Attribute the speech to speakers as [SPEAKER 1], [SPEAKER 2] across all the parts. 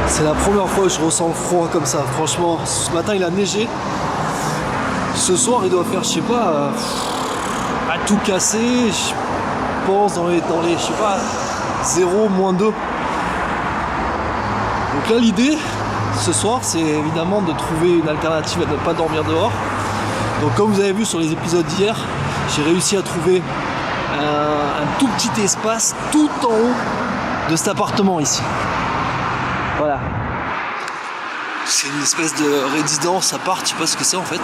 [SPEAKER 1] C'est la première fois que je ressens le froid comme ça. Franchement, ce matin il a neigé. Ce soir il doit faire, je sais pas, à tout casser. Je pense dans les je sais pas, 0, -2. Donc là l'idée ce soir c'est évidemment de trouver une alternative à ne pas dormir dehors. Donc comme vous avez vu sur les épisodes d'hier, j'ai réussi à trouver un tout petit espace tout en haut de cet appartement ici. Voilà. C'est une espèce de résidence appart, je sais pas ce que c'est en fait.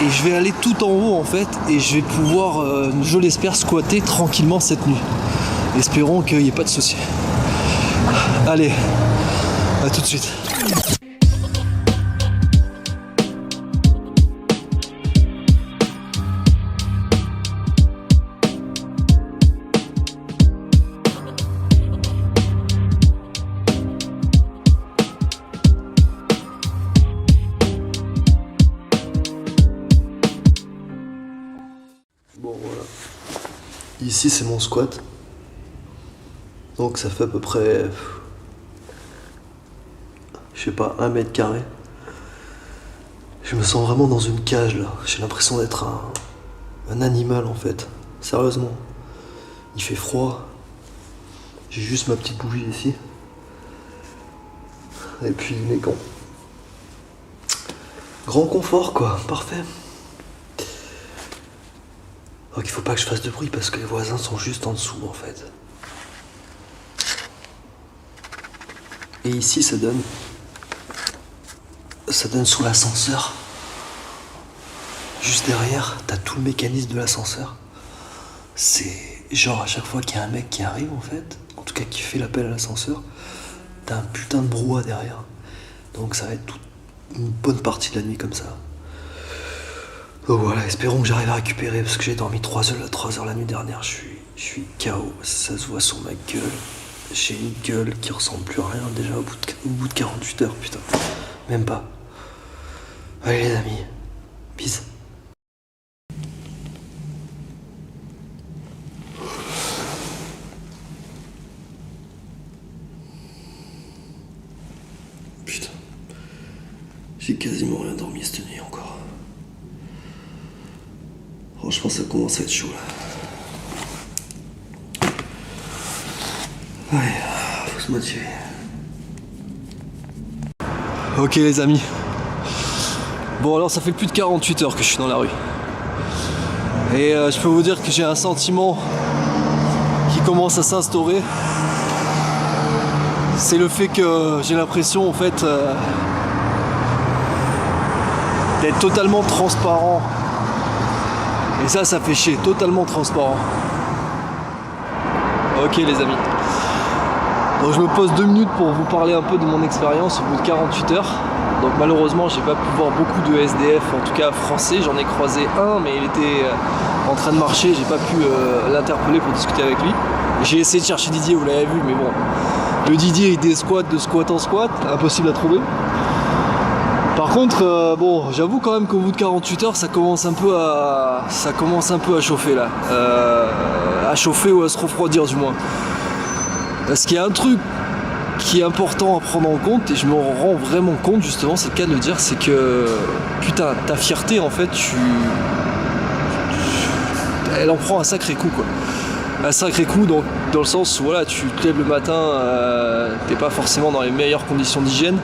[SPEAKER 1] Et je vais aller tout en haut en fait et je vais pouvoir, je l'espère, squatter tranquillement cette nuit. Espérons qu'il n'y ait pas de soucis. Allez, à tout de suite. Bon voilà, ici c'est mon squat, donc ça fait à peu près, je sais pas, 1 mètre carré. Je me sens vraiment dans une cage là, j'ai l'impression d'être un animal en fait, sérieusement. Il fait froid, j'ai juste ma petite bougie ici, et puis mes gants. Grand confort quoi, parfait. Donc il faut pas que je fasse de bruit parce que les voisins sont juste en dessous en fait. Et ici ça donne sous l'ascenseur. Juste derrière, t'as tout le mécanisme de l'ascenseur. C'est genre à chaque fois qu'il y a un mec qui arrive en fait, en tout cas qui fait l'appel à l'ascenseur, t'as un putain de brouhaha derrière. Donc ça va être une bonne partie de la nuit comme ça. Donc voilà, espérons que j'arrive à récupérer parce que j'ai dormi 3 heures la nuit dernière. Je suis KO, ça se voit sur ma gueule. J'ai une gueule qui ressemble plus à rien déjà au bout de 48 heures, putain. Même pas. Allez les amis, bis. Putain, j'ai quasiment rien dormi cette nuit encore. Franchement, ça commence à être chaud là. Ouais, faut se motiver. Ok les amis. Bon alors ça fait plus de 48 heures que je suis dans la rue. Et je peux vous dire que j'ai un sentiment qui commence à s'instaurer. C'est le fait que j'ai l'impression en fait d'être totalement transparent. Et ça fait chier, totalement transparent. Ok les amis. Donc je me pose 2 minutes pour vous parler un peu de mon expérience au bout de 48 heures. Donc malheureusement j'ai pas pu voir beaucoup de SDF, en tout cas français. J'en ai croisé un mais il était en train de marcher, j'ai pas pu l'interpeller pour discuter avec lui. J'ai essayé de chercher Didier, vous l'avez vu, mais bon. Le Didier il désquatte de squat en squat, impossible à trouver. Par contre, bon, j'avoue quand même qu'au bout de 48 heures, ça commence un peu à chauffer là, à chauffer ou à se refroidir du moins. Parce qu'il y a un truc qui est important à prendre en compte et je me rends vraiment compte justement, c'est le cas de le dire, c'est que putain, ta fierté en fait, elle en prend un sacré coup quoi. Un sacré coup dans le sens où voilà, tu te lèves le matin, t'es pas forcément dans les meilleures conditions d'hygiène.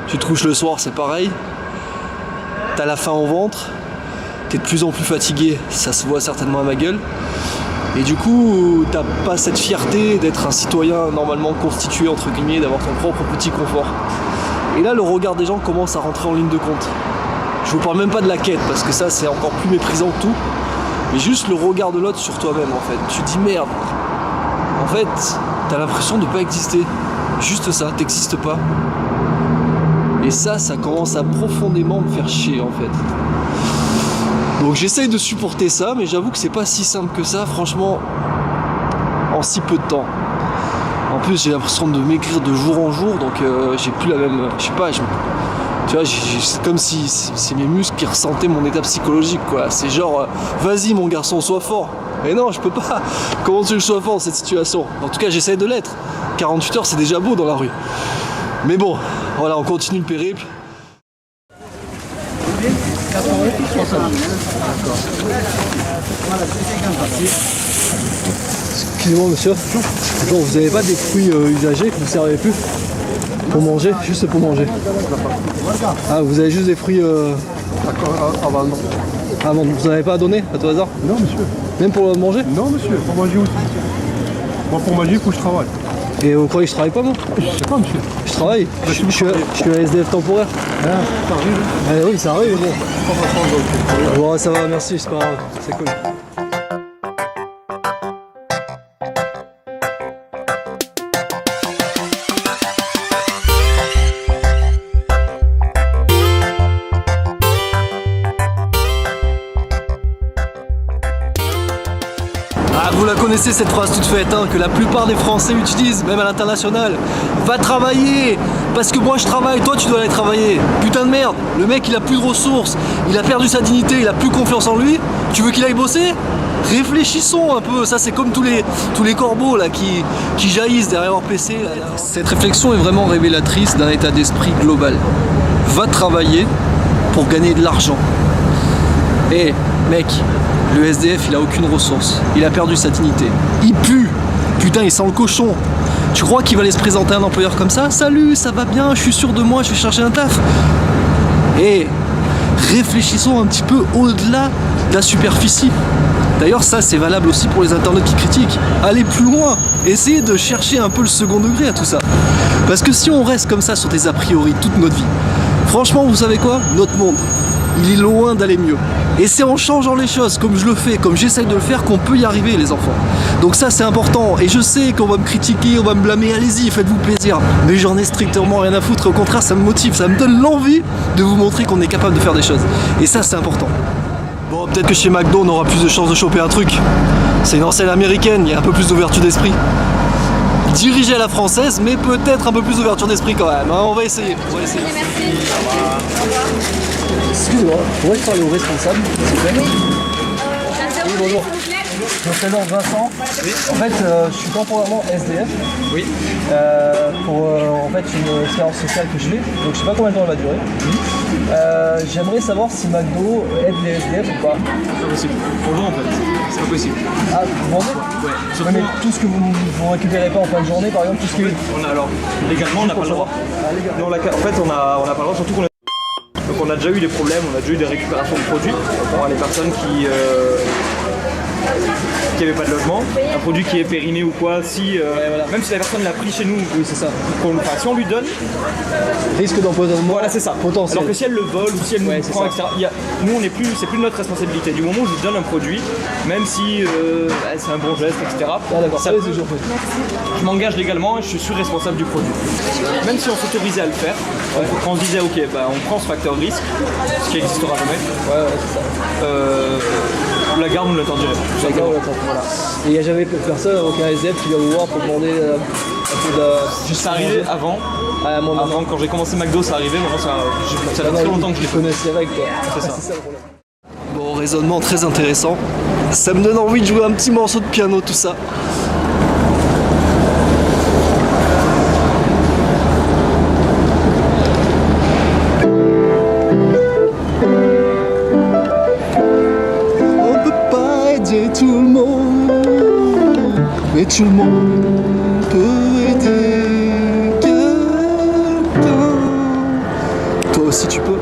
[SPEAKER 1] Tu te couches le soir, c'est pareil. T'as la faim au ventre. T'es de plus en plus fatigué, ça se voit certainement à ma gueule. Et du coup, t'as pas cette fierté d'être un citoyen normalement constitué, entre guillemets, d'avoir ton propre petit confort. Et là, le regard des gens commence à rentrer en ligne de compte. Je vous parle même pas de la quête, parce que ça, c'est encore plus méprisant que tout. Mais juste le regard de l'autre sur toi-même, en fait. Tu te dis, merde. En fait, t'as l'impression de pas exister. Juste ça, t'existes pas. Et ça commence à profondément me faire chier en fait. Donc j'essaye de supporter ça, mais j'avoue que c'est pas si simple que ça, franchement, en si peu de temps. En plus j'ai l'impression de maigrir de jour en jour, donc j'ai plus la même... Je sais pas, tu vois, c'est comme si c'est mes muscles qui ressentaient mon état psychologique quoi. C'est genre, vas-y mon garçon, sois fort. Mais non, je peux pas. Comment tu veux que je sois fort dans cette situation? En tout cas, j'essaie de l'être. 48 heures, c'est déjà beau dans la rue. Mais bon, voilà, on continue le périple. Excusez-moi monsieur, genre vous avez pas des fruits usagés que vous servez plus pour manger, juste pour manger? Ah, vous avez juste des fruits Ah bon, vous n'avez pas à donner à tout hasard?
[SPEAKER 2] Non monsieur.
[SPEAKER 1] Même pour manger?
[SPEAKER 2] Non monsieur, pour manger aussi. Moi pour manger il faut que je travaille.
[SPEAKER 1] Et vous croyez que je travaille pas moi?
[SPEAKER 2] Je sais pas monsieur.
[SPEAKER 1] Je travaille, je suis un SDF temporaire.
[SPEAKER 2] Ah, ça arrive.
[SPEAKER 1] Oui, ça arrive mais bon. Bon, ça va, merci, c'est pas grave, c'est cool. Ah, vous la connaissez cette phrase toute faite hein, que la plupart des Français utilisent, même à l'international. Va travailler, parce que moi je travaille, toi tu dois aller travailler. Putain de merde, le mec il a plus de ressources, il a perdu sa dignité, il a plus confiance en lui. Tu veux qu'il aille bosser? Réfléchissons un peu, ça c'est comme tous les corbeaux là qui jaillissent derrière leur PC. Là. Cette réflexion est vraiment révélatrice d'un état d'esprit global. Va travailler pour gagner de l'argent. Et mec, le SDF il a aucune ressource, il a perdu sa dignité, il pue, putain il sent le cochon. Tu crois qu'il va aller se présenter à un employeur comme ça? Salut, ça va bien, je suis sûr de moi, je vais chercher un taf. Et réfléchissons un petit peu au-delà de la superficie. D'ailleurs ça c'est valable aussi pour les internautes qui critiquent. Allez plus loin, essayez de chercher un peu le second degré à tout ça. Parce que si on reste comme ça sur des a priori toute notre vie, franchement vous savez quoi? Notre monde, il est loin d'aller mieux. Et c'est en changeant les choses, comme je le fais, comme j'essaye de le faire, qu'on peut y arriver les enfants. Donc ça c'est important, et je sais qu'on va me critiquer, on va me blâmer, allez-y, faites-vous plaisir. Mais j'en ai strictement rien à foutre, au contraire ça me motive, ça me donne l'envie de vous montrer qu'on est capable de faire des choses. Et ça c'est important. Bon, peut-être que chez McDo on aura plus de chances de choper un truc. C'est une enseigne américaine, il y a un peu plus d'ouverture d'esprit. Dirigé à la française, mais peut-être un peu plus d'ouverture d'esprit quand même. Hein, on va essayer.
[SPEAKER 3] Merci.
[SPEAKER 1] Excusez-moi, pourrais-je parler au responsable, s'il vous plaît? Oui, bonjour. Je me présente Vincent. Oui. En fait, je suis temporairement SDF. Oui. Pour en fait une expérience sociale que je fais. Donc je sais pas combien de temps elle va durer. J'aimerais savoir si McDo aide les SDF ou pas.
[SPEAKER 4] C'est pas possible. Pour nous en fait, c'est pas possible.
[SPEAKER 1] Ah, vous vendez?
[SPEAKER 4] Ouais.
[SPEAKER 1] Ouais, mais tout ce que vous récupérez pas en fin de journée, par exemple, tout ce que.
[SPEAKER 4] Alors, légalement on n'a pas le droit. Nous, en fait on a pas le droit, surtout qu'on a. Donc on a déjà eu des problèmes, on a déjà eu des récupérations de produits pour les personnes qui n'avaient pas de logement, un produit qui est périmé ou quoi, si,
[SPEAKER 1] voilà.
[SPEAKER 4] même si la personne l'a pris chez nous,
[SPEAKER 1] Oui, c'est ça.
[SPEAKER 4] si on lui donne,
[SPEAKER 1] Risque d'empoisonnement.
[SPEAKER 4] voilà c'est ça.
[SPEAKER 1] Potentiel.
[SPEAKER 4] Alors que si elle le vole ou si elle nous
[SPEAKER 1] Ouais,
[SPEAKER 4] le prend, etc. Nous c'est plus de notre responsabilité. Du moment où je lui donne un produit, même si c'est un bon geste, etc.
[SPEAKER 1] Ah d'accord,
[SPEAKER 4] ça
[SPEAKER 1] allez,
[SPEAKER 4] peut-
[SPEAKER 1] c'est toujours fait.
[SPEAKER 4] Je m'engage légalement et je suis responsable du produit. Même si on s'autorisait à le faire, quand on se disait ok, bah, on prend ce facteur risque, ce qui n'existera jamais,
[SPEAKER 1] Ouais, c'est ça.
[SPEAKER 4] la garde nous l'interdirait. tout simplement.
[SPEAKER 1] Voilà. Et il n'y a jamais personne, aucun SDF qui vient vous voir pour demander un peu de.
[SPEAKER 4] Juste arrivé avant,
[SPEAKER 1] Ah, moi,
[SPEAKER 4] avant quand j'ai commencé McDo, ça arrivait, maintenant ça fait très longtemps que je l'ai fait.
[SPEAKER 1] connaissent les règles quoi.
[SPEAKER 4] C'est ça.
[SPEAKER 1] le problème. Bon, raisonnement très intéressant. Ça me donne envie de jouer un petit morceau de piano, tout ça. On peut pas aider tout le monde, mais tout le monde peut aider quelqu'un. Toi aussi tu peux.